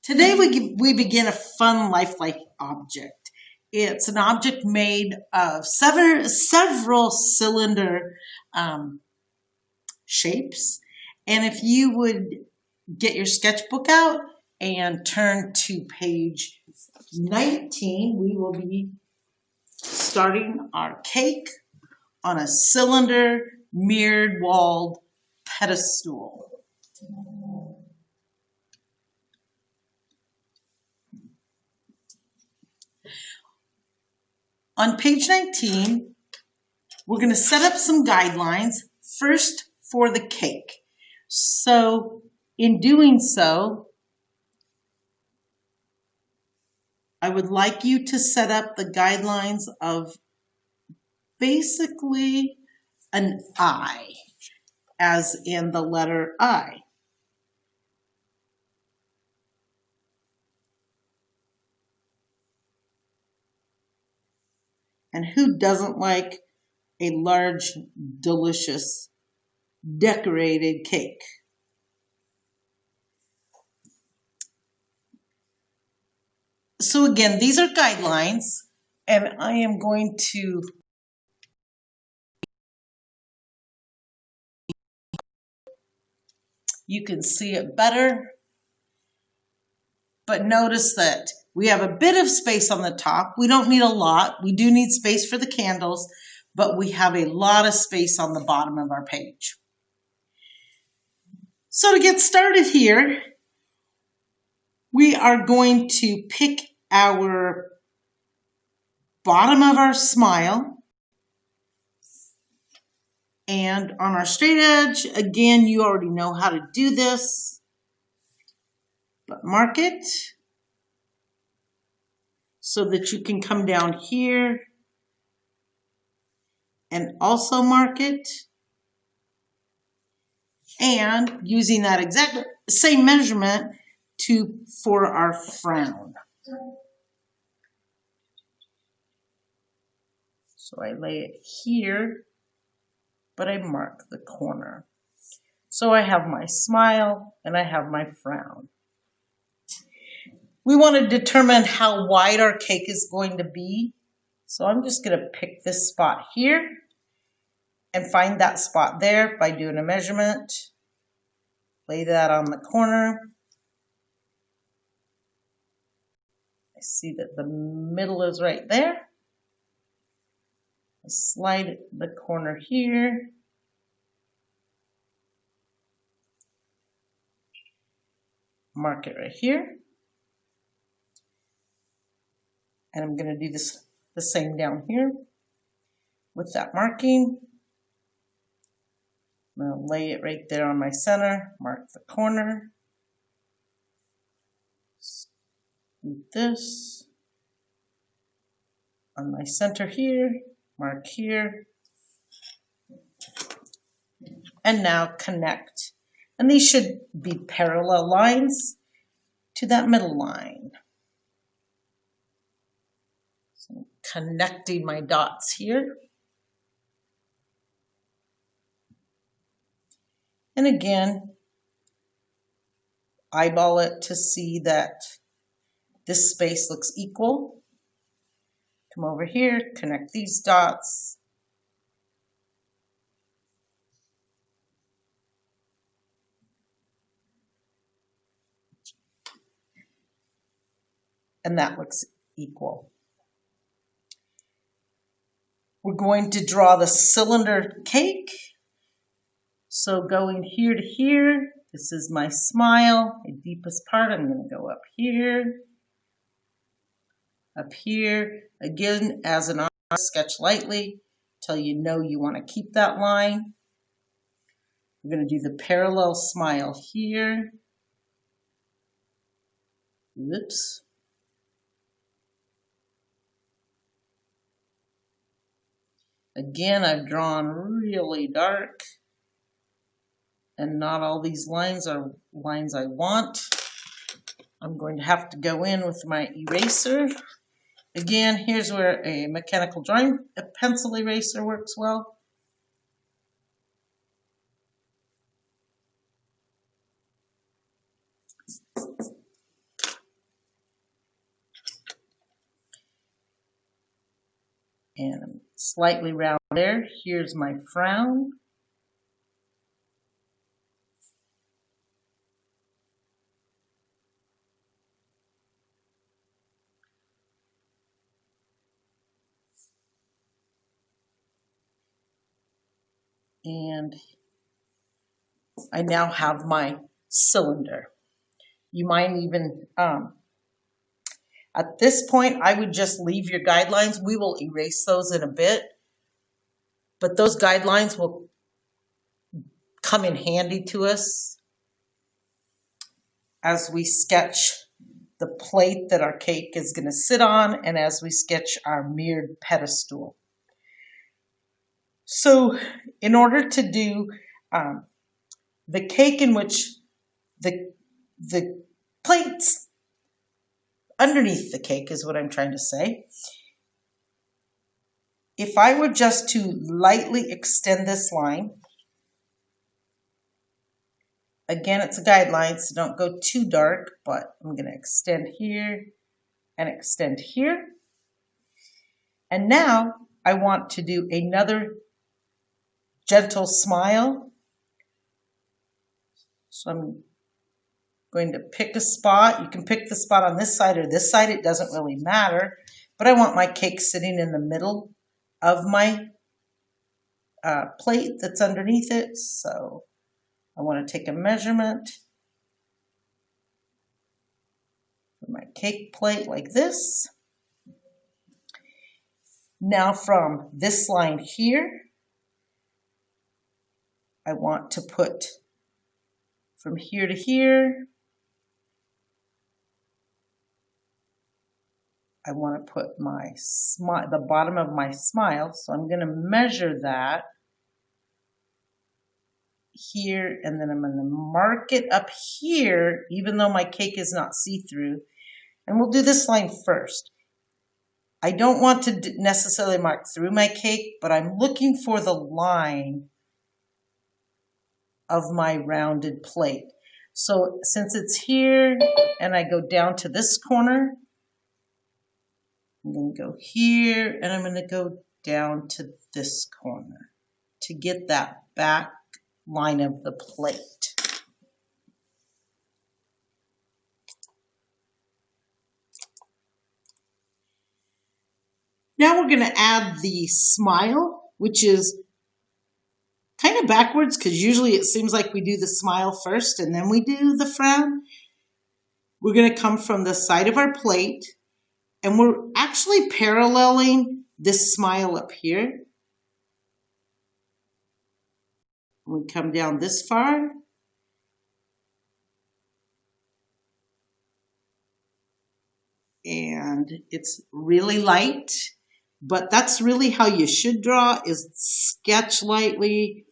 Today we begin a fun lifelike object. It's an object made of several cylinder shapes. And if you would get your sketchbook out and turn to page 19, we will be starting our cake on a cylinder mirrored walled pedestal. On page 19, we're going to set up some guidelines first for the cake. So in doing so, I would like you to set up the guidelines of basically an I, as in the letter I. And who doesn't like a large, delicious, decorated cake? So again, these are guidelines, and I am going to you can see it better, but notice that we have a bit of space on the top. We don't need a lot. We do need space for the candles, but we have a lot of space on the bottom of our page. So to get started here, we are going to pick our bottom of our smile. And on our straight edge, again, you already know how to do this, but mark it so that you can come down here and also mark it. And using that exact same measurement for our frown. So I lay it here, but I mark the corner. So I have my smile and I have my frown. We want to determine how wide our cake is going to be. So I'm just going to pick this spot here and find that spot there by doing a measurement. Lay that on the corner. I see that the middle is right there. I slide the corner here. Mark it right here. And I'm going to do the same down here with that marking. I'm going to lay it right there on my center, mark the corner. Do this on my center here, mark here, and now connect. And these should be parallel lines to that middle line. So connecting my dots here. And again, eyeball it to see that this space looks equal. Come over here, connect these dots. And that looks equal. We're going to draw the cylinder cake. So going here to here, this is my smile, my deepest part. I'm going to go up here, again as an artist, sketch lightly till you know you want to keep that line. We're going to do the parallel smile here. Oops. Again, I've drawn really dark, and not all these lines are lines I want. I'm going to have to go in with my eraser. Again, here's where a mechanical drawing, a pencil eraser works well. And slightly round there. Here's my frown. And I now have my cylinder. You might even, at this point, I would just leave your guidelines. We will erase those in a bit, but those guidelines will come in handy to us as we sketch the plate that our cake is going to sit on and as we sketch our mirrored pedestal. So in order to do the cake in which the plates underneath the cake is what I'm trying to say. If I were just to lightly extend this line, again, it's a guideline, so don't go too dark, but I'm going to extend here and extend here. And now I want to do another gentle smile. So I'm going to pick a spot. You can pick the spot on this side or this side. It doesn't really matter. But I want my cake sitting in the middle of my plate that's underneath it. So I want to take a measurement for my cake plate like this. Now from this line here, I want to put from here to here, I want to put my smile, the bottom of my smile. So I'm going to measure that here, and then I'm going to mark it up here, even though my cake is not see-through. And we'll do this line first. I don't want to necessarily mark through my cake, but I'm looking for the line of my rounded plate. So since it's here and I go down to this corner, I'm going to go here and I'm going to go down to this corner to get that back line of the plate. Now we're going to add the smile, which is kind of backwards because usually it seems like we do the smile first and then we do the frown. We're going to come from the side of our plate and we're actually paralleling this smile up here. We come down this far. And it's really light, but that's really how you should draw, is sketch lightly.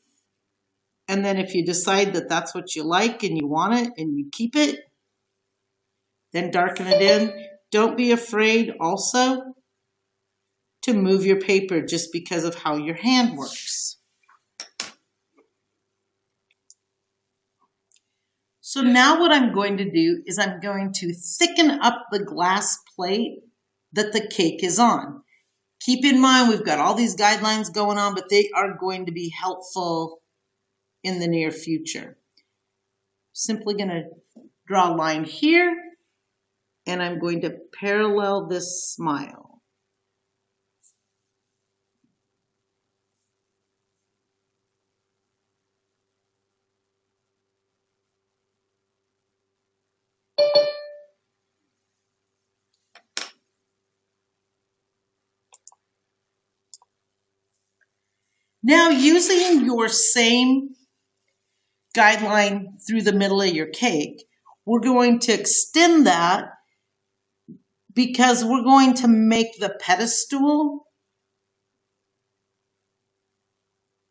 And then if you decide that that's what you like and you want it and you keep it, then darken it in. Don't be afraid also to move your paper just because of how your hand works. So now what I'm going to do is I'm going to thicken up the glass plate that the cake is on. Keep in mind we've got all these guidelines going on, but they are going to be helpful in the near future. Simply going to draw a line here, and I'm going to parallel this smile. Now, using your same guideline through the middle of your cake, we're going to extend that because we're going to make the pedestal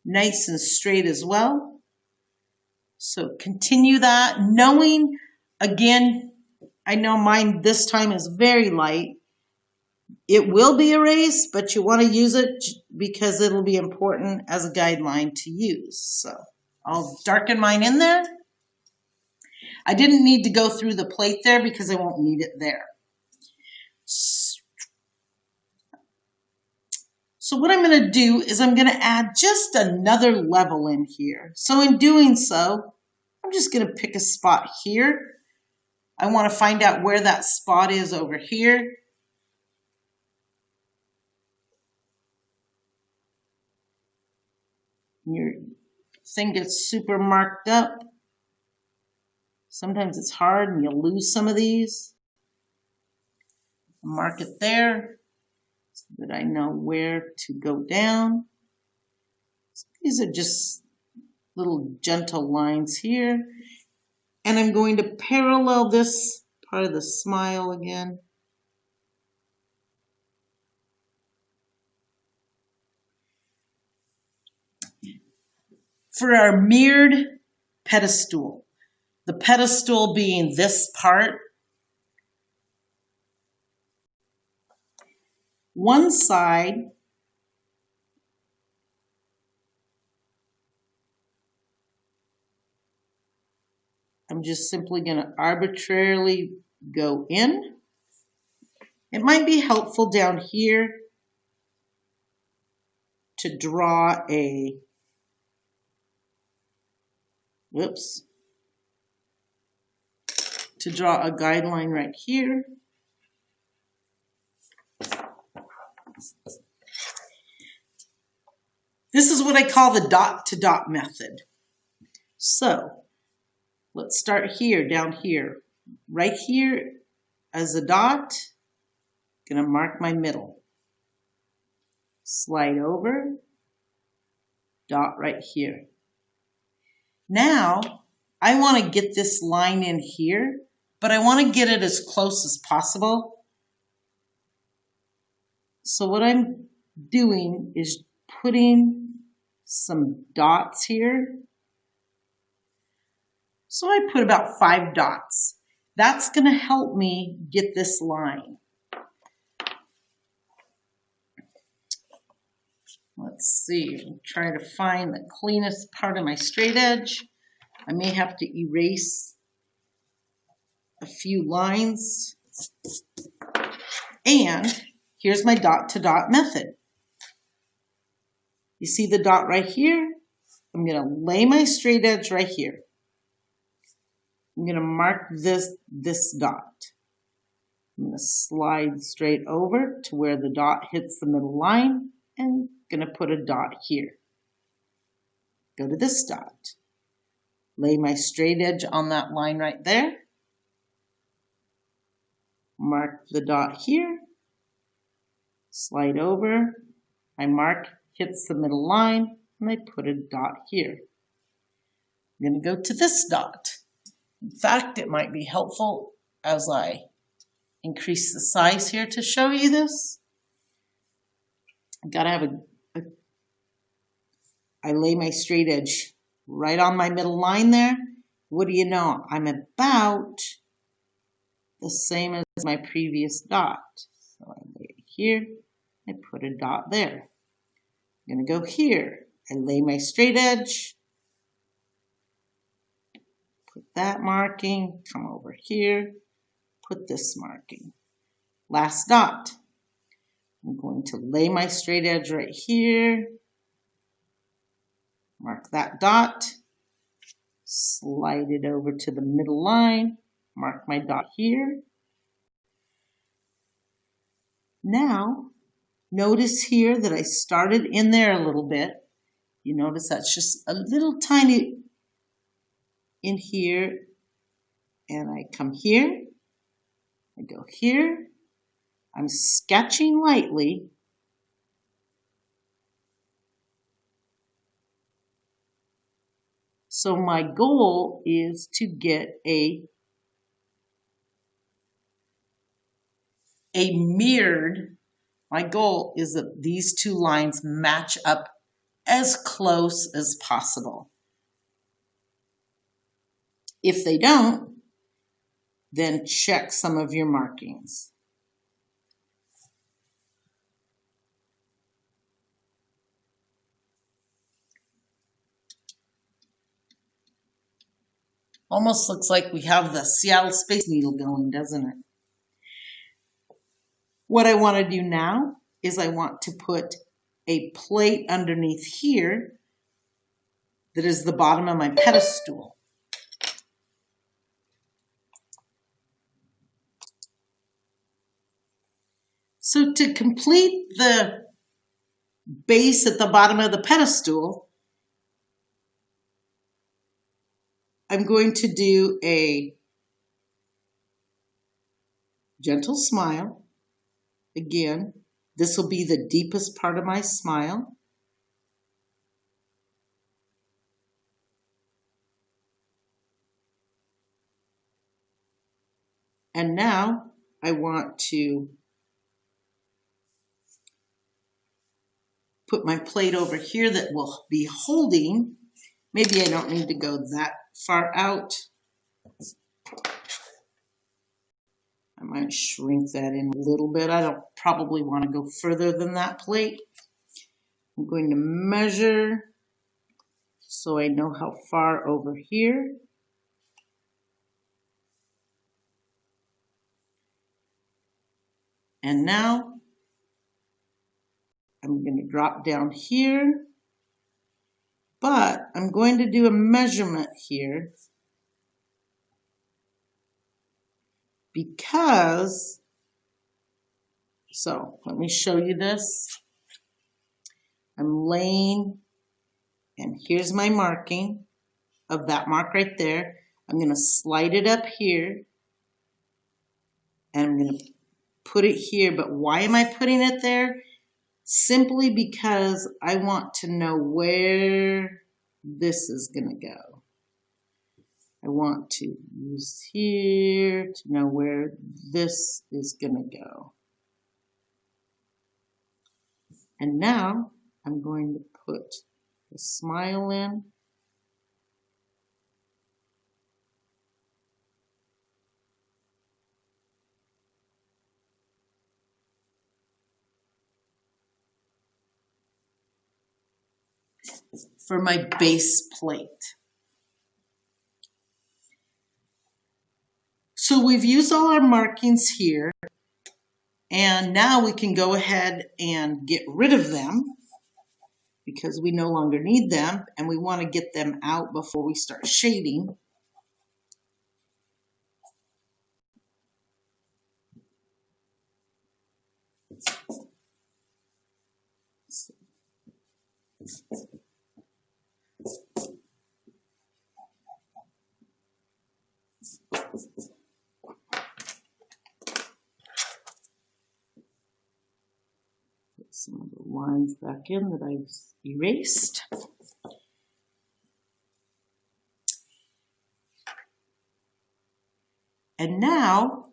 nice and straight as well. So continue that, knowing, again, I know mine this time is very light. It will be erased, but you want to use it because it'll be important as a guideline to use. So I'll darken mine in there. I didn't need to go through the plate there because I won't need it there. So what I'm going to do is I'm going to add just another level in here. So in doing so, I'm just going to pick a spot here. I want to find out where that spot is over here. Your thing gets super marked up. Sometimes it's hard and you'll lose some of these. Mark it there so that I know where to go down. These are just little gentle lines here. And I'm going to parallel this part of the smile again. For our mirrored pedestal, the pedestal being this part, one side I'm just simply going to arbitrarily go in. It might be helpful down here to draw a, to draw a guideline right here. This is what I call the dot to dot method. So let's start here, down here. Right here as a dot, I'm going to mark my middle. Slide over, dot right here. Now, I want to get this line in here, but I want to get it as close as possible. So what I'm doing is putting some dots here. So I put about 5 dots. That's going to help me get this line. Let's see, I'm trying to find the cleanest part of my straight edge. I may have to erase a few lines. And here's my dot to dot method. You see the dot right here? I'm going to lay my straight edge right here. I'm going to mark this dot. I'm going to slide straight over to where the dot hits the middle line and I'm going to put a dot here. Go to this dot. Lay my straight edge on that line right there. Mark the dot here. Slide over. I mark, hits the middle line, and I put a dot here. I'm going to go to this dot. In fact, it might be helpful as I increase the size here to show you this. I've got to have I lay my straight edge right on my middle line there. What do you know? I'm about the same as my previous dot. So I lay it here, I put a dot there. I'm going to go here. I lay my straight edge, put that marking, come over here, put this marking. Last dot. I'm going to lay my straight edge right here, mark that dot, slide it over to the middle line, mark my dot here. Now, notice here that I started in there a little bit. You notice that's just a little tiny in here, and I come here, I go here, I'm sketching lightly. So my goal is to get a mirrored, my goal is that these two lines match up as close as possible. If they don't, then check some of your markings. Almost looks like we have the Seattle Space Needle going, doesn't it? What I want to do now is I want to put a plate underneath here that is the bottom of my pedestal. So to complete the base at the bottom of the pedestal, I'm going to do a gentle smile. Again, this will be the deepest part of my smile. And now I want to put my plate over here that will be holding. Maybe I don't need to go that far out. I might shrink that in a little bit. I don't probably want to go further than that plate. I'm going to measure so I know how far over here. And now I'm going to drop down here, but I'm going to do a measurement here because, so let me show you this. I'm laying, and here's my marking of that mark right there. I'm going to slide it up here, and I'm going to put it here. But why am I putting it there? Simply because I want to know where this is going to go. I want to use here to know where this is going to go. And now I'm going to put the smile in. For my base plate. So we've used all our markings here, and now we can go ahead and get rid of them because we no longer need them, and we want to get them out before we start shading. Put some of the lines back in that I've erased. And now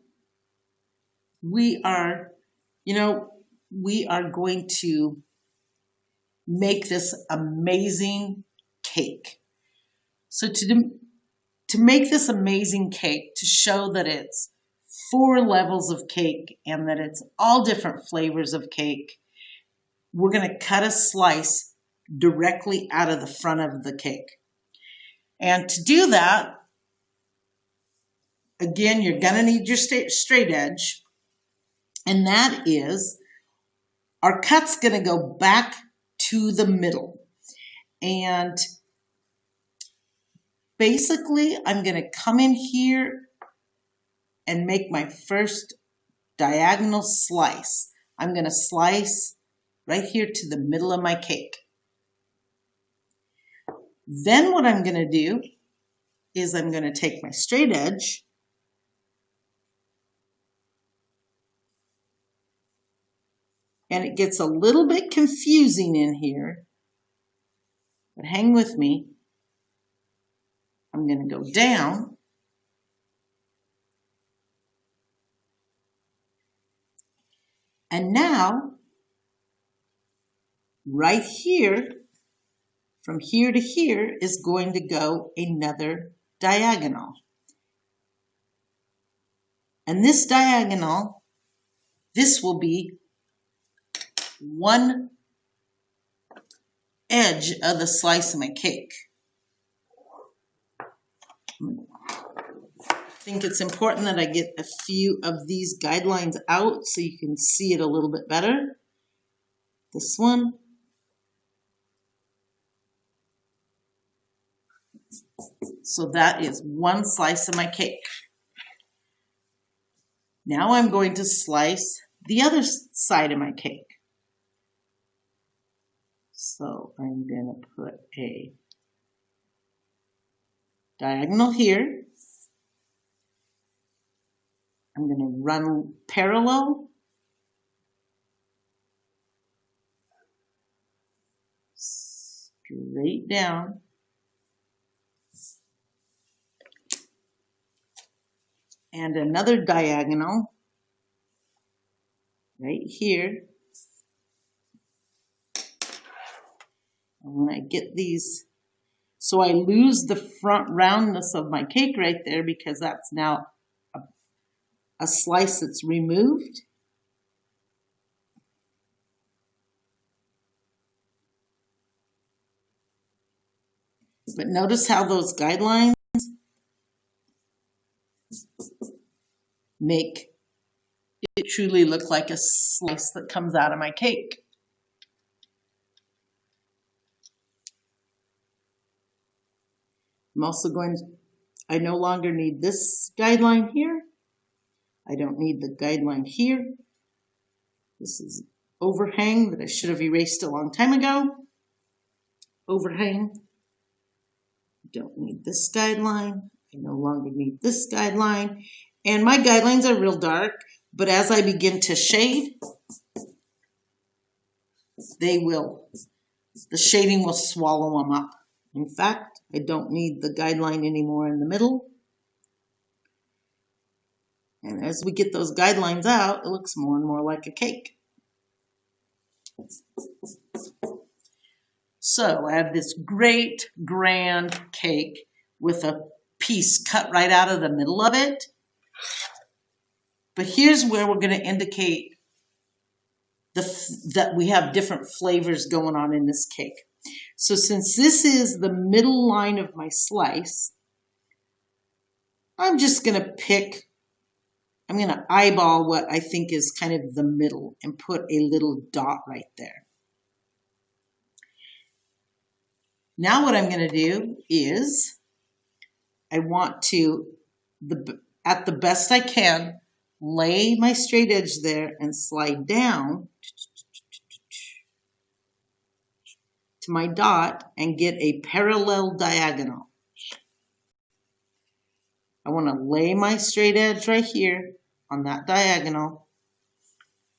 we are, we are going to make this amazing cake. So to make this amazing cake, to show that it's 4 levels of cake and that it's all different flavors of cake, we're going to cut a slice directly out of the front of the cake. And to do that, again, you're going to need your straight edge, and that is, our cut's going to go back to the middle. And basically, I'm going to come in here and make my first diagonal slice. I'm going to slice right here to the middle of my cake. Then what I'm going to do is I'm going to take my straight edge and it gets a little bit confusing in here, but hang with me. I'm going to go down and now right here, from here to here is going to go another diagonal. And this diagonal, this will be one edge of the slice of my cake. I think it's important that I get a few of these guidelines out so you can see it a little bit better. This one So that is one slice of my cake. Now I'm going to slice the other side of my cake. So I'm going to put a diagonal here. I'm going to run parallel. Straight down. And another diagonal right here. And when I get these, so I lose the front roundness of my cake right there because that's now a slice that's removed. But notice how those guidelines make it truly look like a slice that comes out of my cake. I'm also going to, I no longer need this guideline here. I don't need the guideline here. This is overhang that I should have erased a long time ago. Overhang. Don't need this guideline. I no longer need this guideline. And my guidelines are real dark, but as I begin to shade, the shading will swallow them up. In fact, I don't need the guideline anymore in the middle. And as we get those guidelines out, it looks more and more like a cake. So I have this great grand cake with a piece cut right out of the middle of it. But here's where we're going to indicate that we have different flavors going on in this cake. So since this is the middle line of my slice, I'm just going to I'm going to eyeball what I think is kind of the middle and put a little dot right there. Now what I'm going to do is I want to, at the best I can, lay my straight edge there and slide down to my dot and get a parallel diagonal. I want to lay my straight edge right here on that diagonal.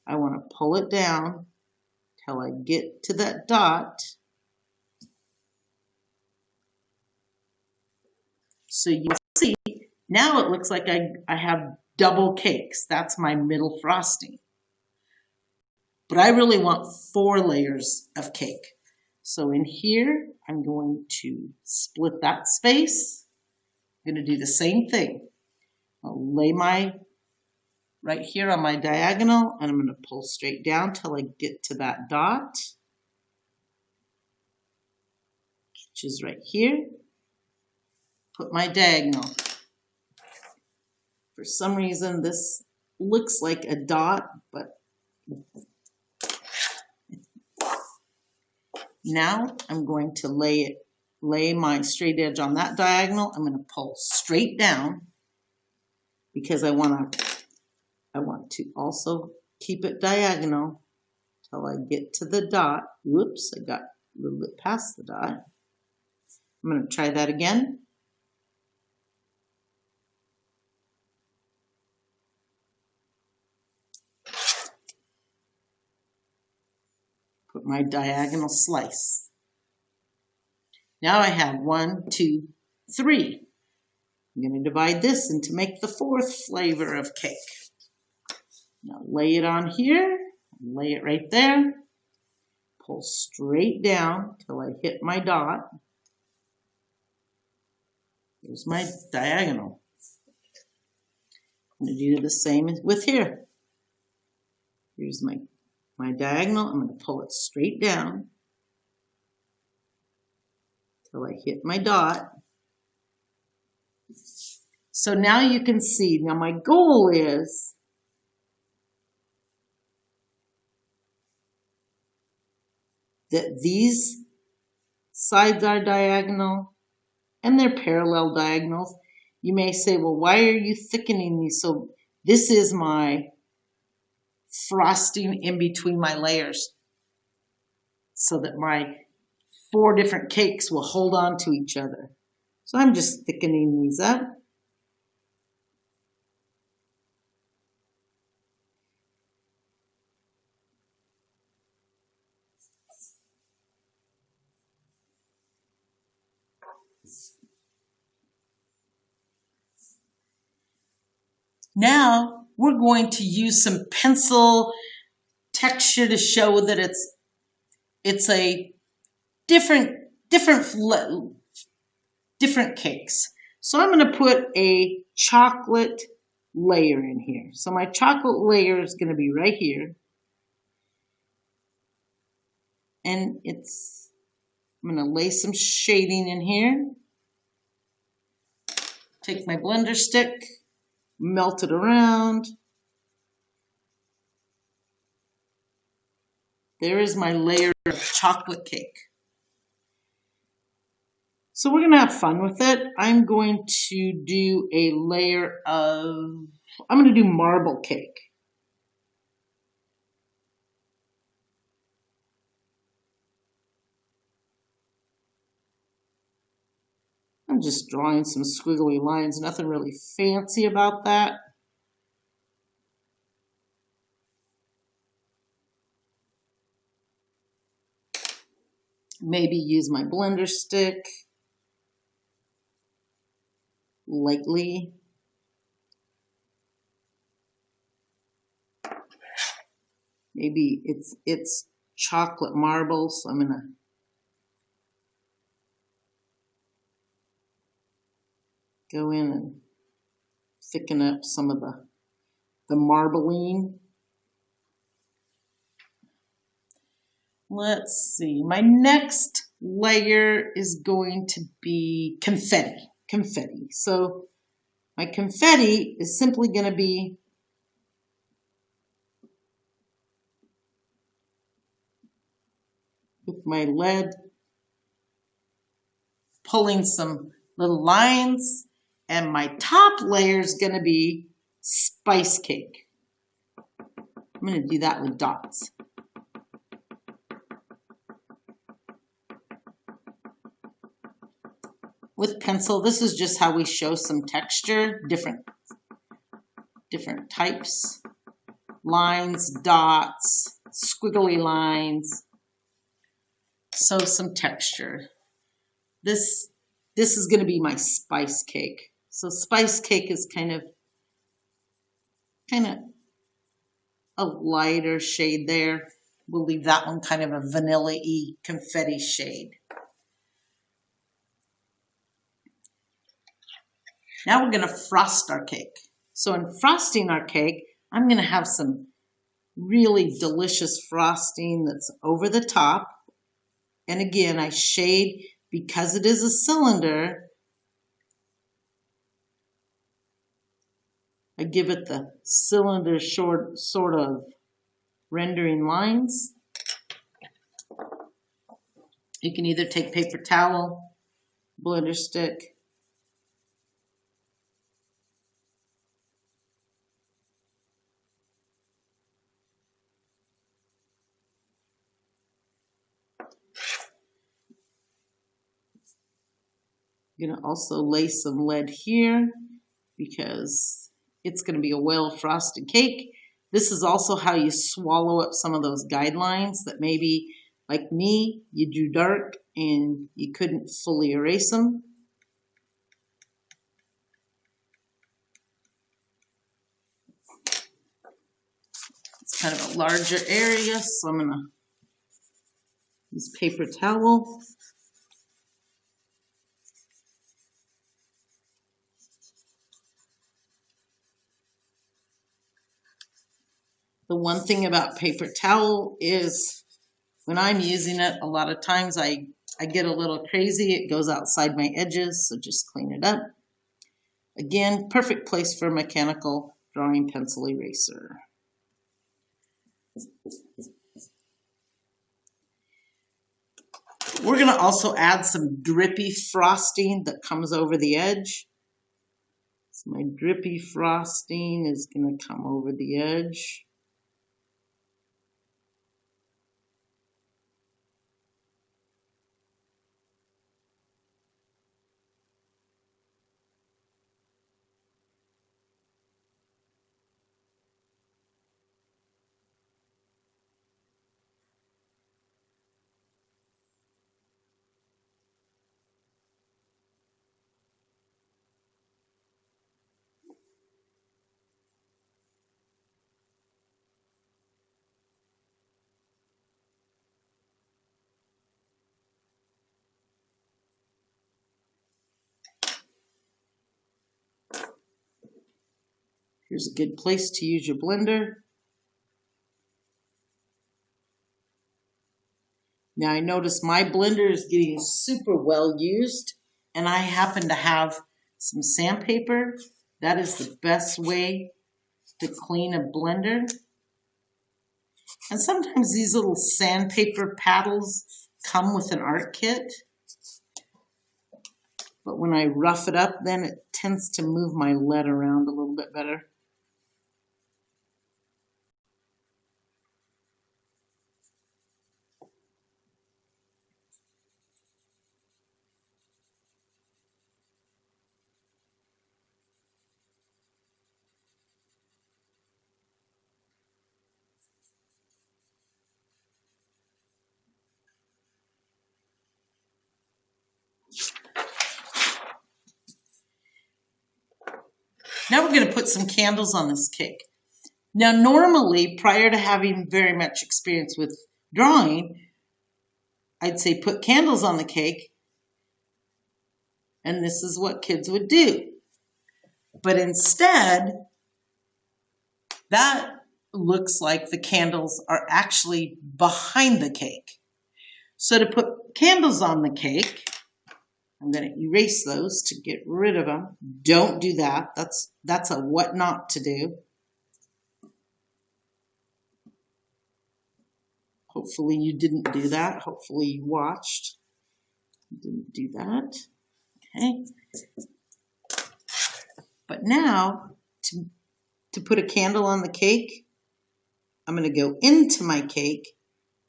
I want to pull it down till I get to that dot. So you'll see, now it looks like I have double cakes. That's my middle frosting. But I really want 4 layers of cake. So in here, I'm going to split that space. I'm going to do the same thing. I'll lay right here on my diagonal, and I'm going to pull straight down till I get to that dot, which is right here. Put my diagonal. For some reason, this looks like a dot, but now I'm going to lay my straight edge on that diagonal. I'm going to pull straight down because I want to also keep it diagonal till I get to the dot. Whoops, I got a little bit past the dot. I'm going to try that again. Put my diagonal slice. Now I have 1, 2, 3. I'm going to divide this and to make the 4th flavor of cake. Now lay it on here, lay it right there, pull straight down till I hit my dot. Here's my diagonal. I'm going to do the same with here. Here's my diagonal. I'm going to pull it straight down till I hit my dot. So now you can see, now my goal is that these sides are diagonal and they're parallel diagonals. You may say, well, why are you thickening these? So this is my frosting in between my layers so that my 4 different cakes will hold on to each other. So I'm just thickening these up. Now we're going to use some pencil texture to show that it's a different cakes. So I'm going to put a chocolate layer in here. So my chocolate layer is going to be right here. And I'm going to lay some shading in here. Take my blender stick, melt it around. There is my layer of chocolate cake. So we're going to have fun with it. I'm going to do a layer of, I'm going to do marble cake. I'm just drawing some squiggly lines, nothing really fancy about that. Maybe use my blender stick lightly. Maybe it's chocolate marble, so I'm gonna go in and thicken up some of the marbling. Let's see, my next layer is going to be confetti. So my confetti is simply going to be with my lead, pulling some little lines, and my top layer is going to be spice cake. I'm going to do that with dots. With pencil, this is just how we show some texture, different types, lines, dots, squiggly lines. So some texture. This is going to be my spice cake. So spice cake is kind of a lighter shade there. We'll leave that one kind of a vanilla-y confetti shade. Now we're going to frost our cake. So in frosting our cake, I'm going to have some really delicious frosting that's over the top. And again, I shade, because it is a cylinder, I give it the cylinder sort of rendering lines. You can either take paper towel, blender stick, I'm going to also lay some lead here because it's going to be a well-frosted cake. This is also how you swallow up some of those guidelines that maybe, like me, you drew dark and you couldn't fully erase them. It's kind of a larger area, so I'm going to use paper towel. The one thing about paper towel is when I'm using it, a lot of times I get a little crazy. It goes outside my edges, so just clean it up. Again, perfect place for a mechanical drawing pencil eraser. We're going to also add some drippy frosting that comes over the edge. So my drippy frosting is going to come over the edge. Here's a good place to use your blender. Now I notice my blender is getting super well used, and I happen to have some sandpaper. That is the best way to clean a blender. And sometimes these little sandpaper paddles come with an art kit. But when I rough it up, then it tends to move my lead around a little bit better. Now we're going to put some candles on this cake. Now normally, prior to having very much experience with drawing, I'd say put candles on the cake, and this is what kids would do. But instead, that looks like the candles are actually behind the cake. So to put candles on the cake, I'm going to erase those to get rid of them. Don't do that. That's a what not to do. Hopefully you didn't do that. Hopefully you watched. You didn't do that. Okay. But now, to put a candle on the cake, I'm going to go into my cake.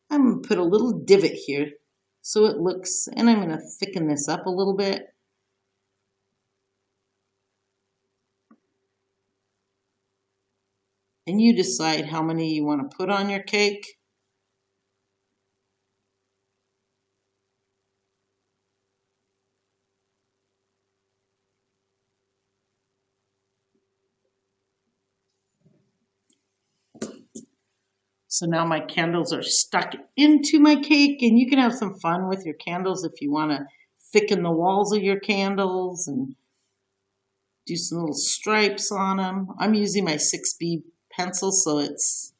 I'm going to put a little divot here so it looks, and I'm going to thicken this up a little bit. And you decide how many you want to put on your cake. So now my candles are stuck into my cake, and you can have some fun with your candles if you want to thicken the walls of your candles and do some little stripes on them. I'm using my 6B pencil, so it's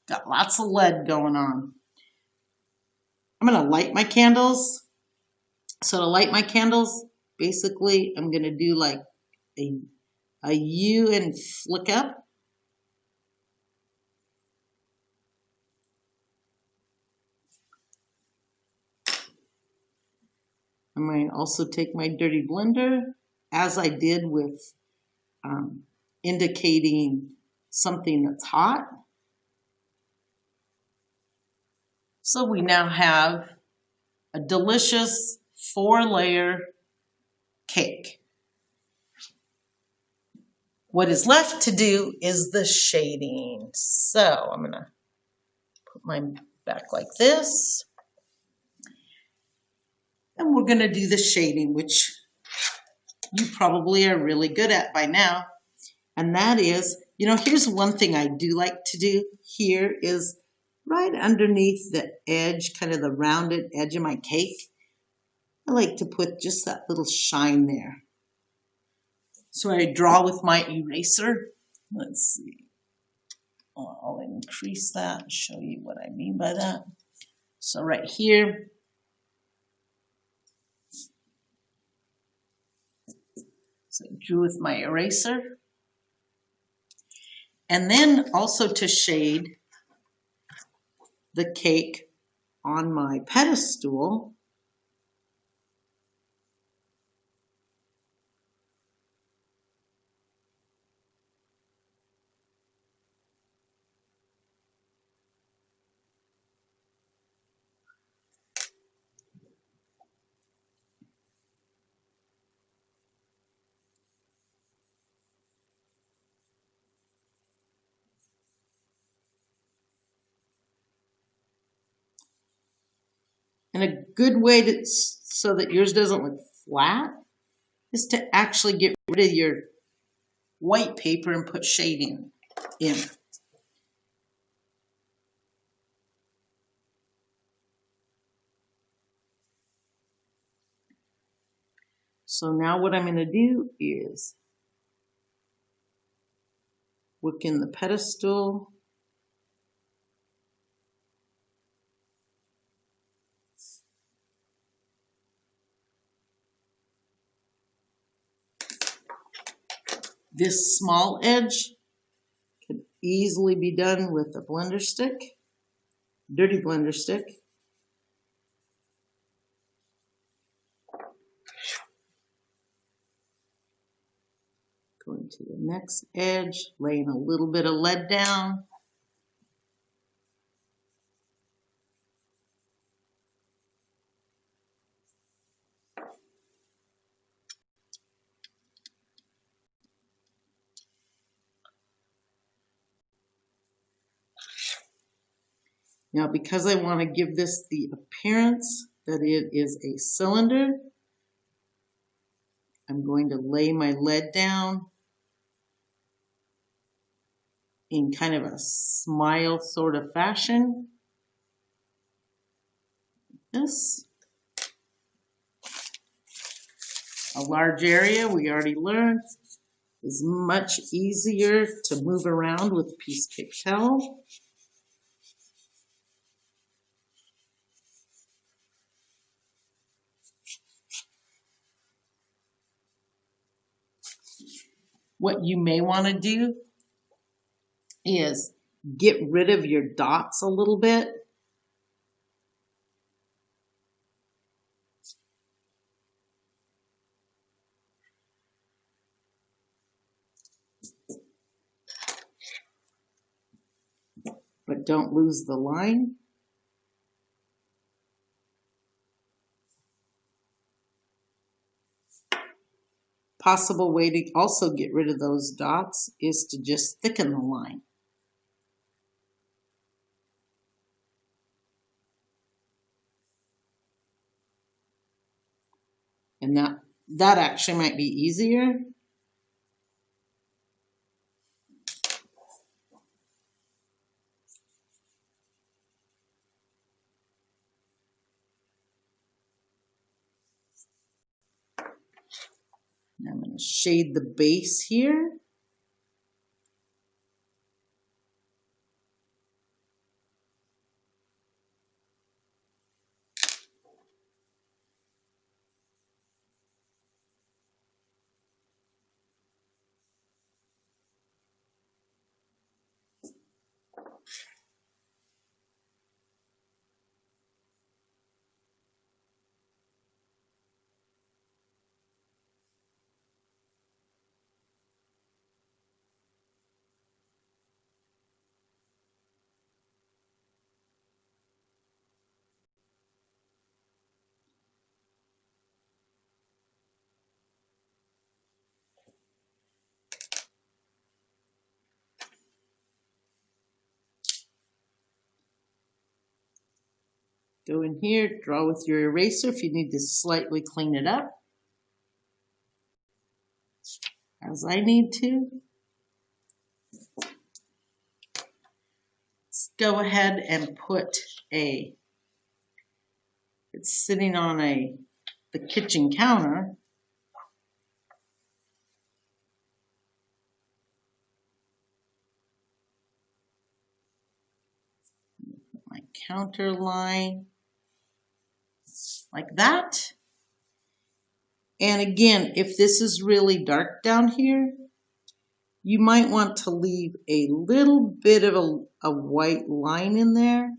got lots of lead going on. I'm going to light my candles. So to light my candles, basically I'm going to do like a U and flick up. I'm going to also take my dirty blender, as I did with indicating something that's hot. So we now have a delicious 4-layer cake. What is left to do is the shading. So I'm going to put mine back like this. And we're going to do the shading, which you probably are really good at by now. And that is, you know, here's one thing I do like to do here is right underneath the edge, kind of the rounded edge of my cake, I like to put just that little shine there. So I draw with my eraser. Let's see. I'll increase that and show you what I mean by that. So right here, so I drew with my eraser. And then also to shade the cake on my pedestal, and a good way to so that yours doesn't look flat is to actually get rid of your white paper and put shading in. So now what I'm going to do is work in the pedestal. This small edge could easily be done with a blender stick, dirty blender stick. Going to the next edge, laying a little bit of lead down. Now, because I want to give this the appearance that it is a cylinder, I'm going to lay my lead down in kind of a smile sort of fashion. This. A large area, we already learned, is much easier to move around with a piece of Pedestal. What you may want to do is get rid of your dots a little bit. But don't lose the line. Possible way to also get rid of those dots is to just thicken the line. And that actually might be easier. I'm going to shade the base here. Go in here, draw with your eraser if you need to slightly clean it up, as I need to. Let's go ahead and put it's sitting on the kitchen counter. My counter line, like that. And again, if this is really dark down here, you might want to leave a little bit of a white line in there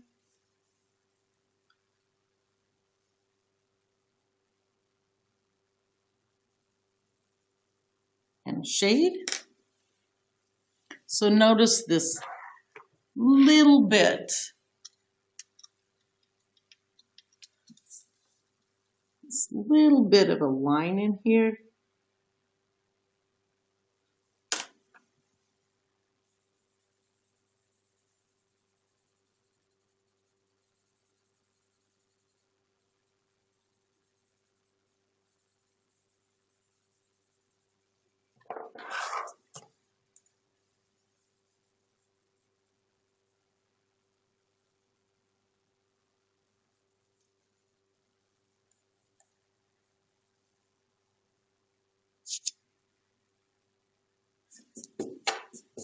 and shade. So notice this little bit, of a line in here.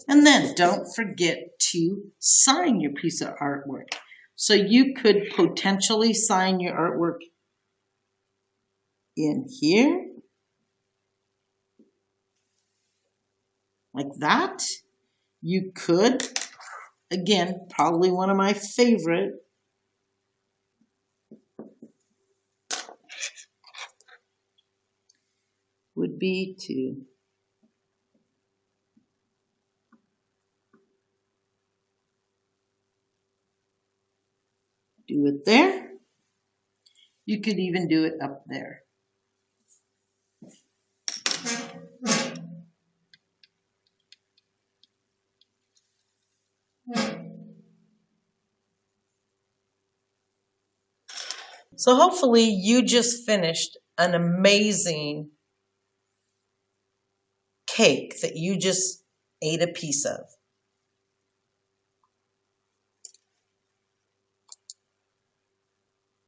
And then don't forget to sign your piece of artwork. So you could potentially sign your artwork in here, like that. You could, again, probably one of my favorite, would be to do it there. You could even do it up there. So hopefully you just finished an amazing cake that you just ate a piece of.